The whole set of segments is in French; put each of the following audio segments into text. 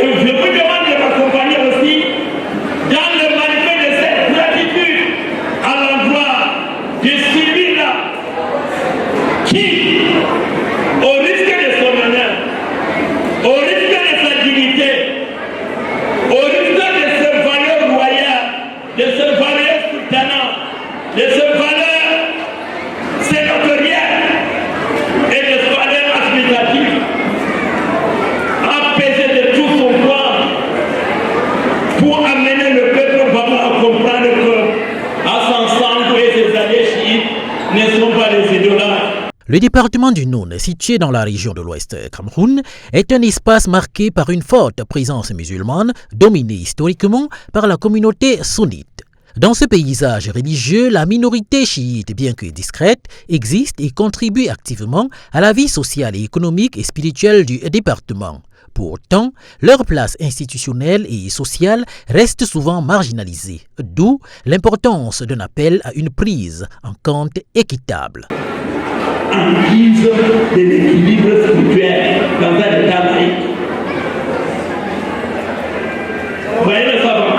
Et je vous demande de m'accompagner aussi dans le manifeste de cette gratitude à l'endroit de celui-là qui, au risque de son honneur, au risque de sa dignité, au risque de ses valeurs royales, de ses valeurs sultanales, de ses valeurs sénatoriales et de ses valeurs administratives, a pesé de tout son poids pour amener le peuple vraiment à comprendre que Hassan Sango et ses alliés chiites ne sont pas des idolâtres. Le département du Noun, situé dans la région de l'Ouest Cameroun, est un espace marqué par une forte présence musulmane, dominée historiquement par la communauté sunnite. Dans ce paysage religieux, la minorité chiite, bien que discrète, existe et contribue activement à la vie sociale et économique et spirituelle du département. Pourtant, leur place institutionnelle et sociale reste souvent marginalisée, d'où l'importance d'un appel à une prise en compte équitable. En guise de l'équilibre spirituel dans un état laïque. Vous voyez le savant?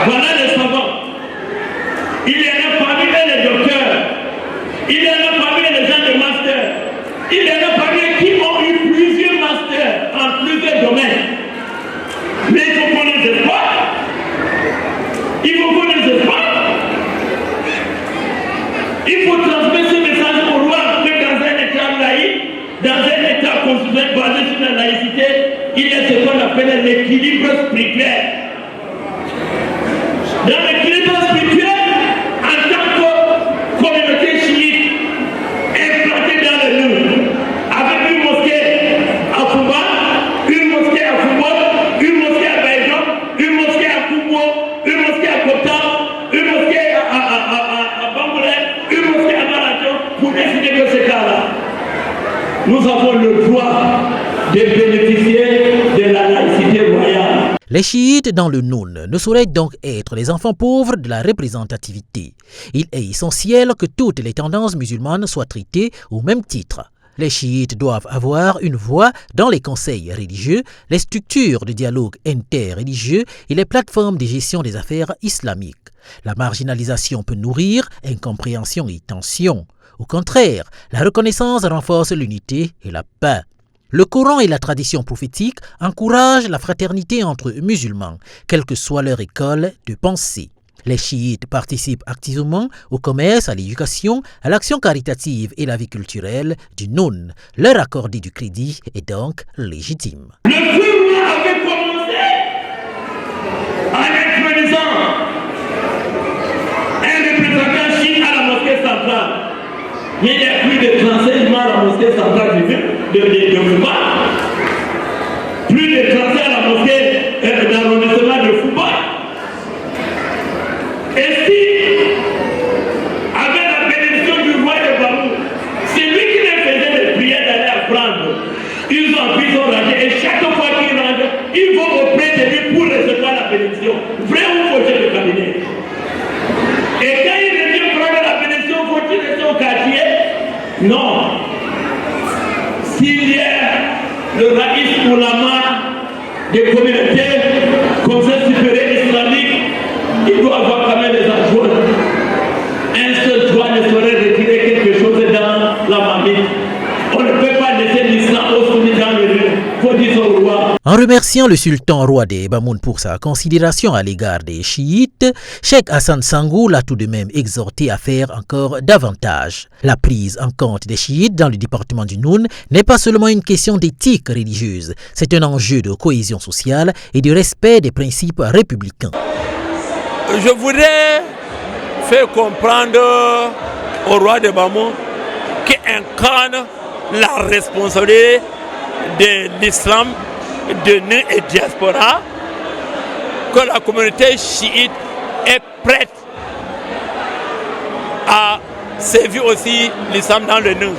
Voilà le savant. Il y en a parmi les docteurs, il y en a parmi les gens de master, il y en a parmi qui ont eu plusieurs masters en plusieurs domaines. Mais il faut qu'on les espoirs. Il faut qu'on les espoirs. Il faut transmettre ce message au roi que dans un état laïque, dans un état constitutionnel basé sur la laïcité, il y a ce qu'on appelle l'équilibre spirituel. Dans l'équilibre spirituel, en tant que communauté chiite implantée dans le Noun, avec une mosquée à Fouba, une mosquée à Fouba, une mosquée à Baïdan, une mosquée à Koubo, une mosquée à Kota, une mosquée à Bamboulé, une mosquée à Marathon, pour décider de ce cas-là. Nous avons le droit de bénéficier de la laïcité royale. Les chiites dans le Noun ne sauraient donc être les enfants pauvres de la représentativité. Il est essentiel que toutes les tendances musulmanes soient traitées au même titre. Les chiites doivent avoir une voix dans les conseils religieux, les structures de dialogue interreligieux et les plateformes de gestion des affaires islamiques. La marginalisation peut nourrir incompréhension et tension. Au contraire, la reconnaissance renforce l'unité et la paix. Le Coran et la tradition prophétique encouragent la fraternité entre musulmans, quelle que soit leur école de pensée. Les chiites participent activement au commerce, à l'éducation, à l'action caritative et la vie culturelle du Noun. Leur accorder du crédit est donc légitime. Le feu avait commencé en introduisant un représentant chiite à la mosquée centrale. Il y a plus de 35 morts à la mosquée centrale de Fouba. Plus de 35 à la mosquée d'arrondissement de Fouba. Et si, avec la bénédiction du roi de Bamou, c'est lui qui les faisait les prières d'aller apprendre. Ils ont appris, ils ont rangé. Et chaque fois qu'ils rangent, ils vont auprès de lui pour recevoir la bénédiction. Vrai ou faux, le cabinet. Et quand ils reviennent prendre la bénédiction, faut-il rester au quartier? Non. S'il y a le raïs ulama des communautés, conseil supérieur islamique, il doit avoir quand même des adjoints. Un seul droit ne saurait retirer quelque chose dans la marmite. On ne peut pas laisser l'islam au soumis dans le lieu. Faut dire au roi. En remerciant le sultan roi des Bamoun pour sa considération à l'égard des chiites, Cheikh Hassan Sango l'a tout de même exhorté à faire encore davantage. La prise en compte des chiites dans le département du Noun n'est pas seulement une question d'éthique religieuse, c'est un enjeu de cohésion sociale et de respect des principes républicains. Je voudrais faire comprendre au roi de Bamoun qui incarne la responsabilité de l'islam, de nous et diaspora, que la communauté chiite est prête à servir aussi l'islam dans le Nord,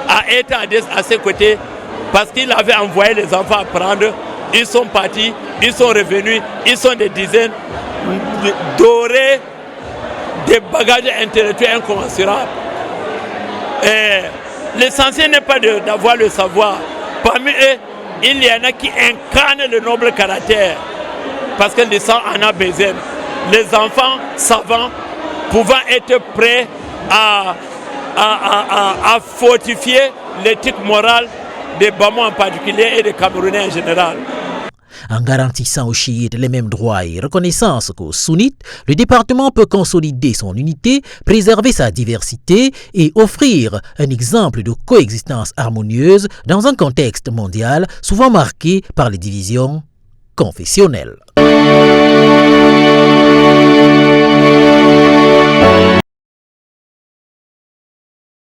à être à ses côtés, parce qu'il avait envoyé les enfants apprendre, ils sont partis, ils sont revenus, ils sont des dizaines, dorés, des bagages intellectuels incommensurables. Et L'essentiel n'est pas d'avoir le savoir. Parmi eux, il y en a qui incarnent le noble caractère. Parce que le sang en a besoin. Les enfants savants pouvant être prêts à fortifier l'éthique morale des Bamouans en particulier et des Camerounais en général. En garantissant aux chiites les mêmes droits et reconnaissances qu'aux sunnites, le département peut consolider son unité, préserver sa diversité et offrir un exemple de coexistence harmonieuse dans un contexte mondial souvent marqué par les divisions confessionnelles.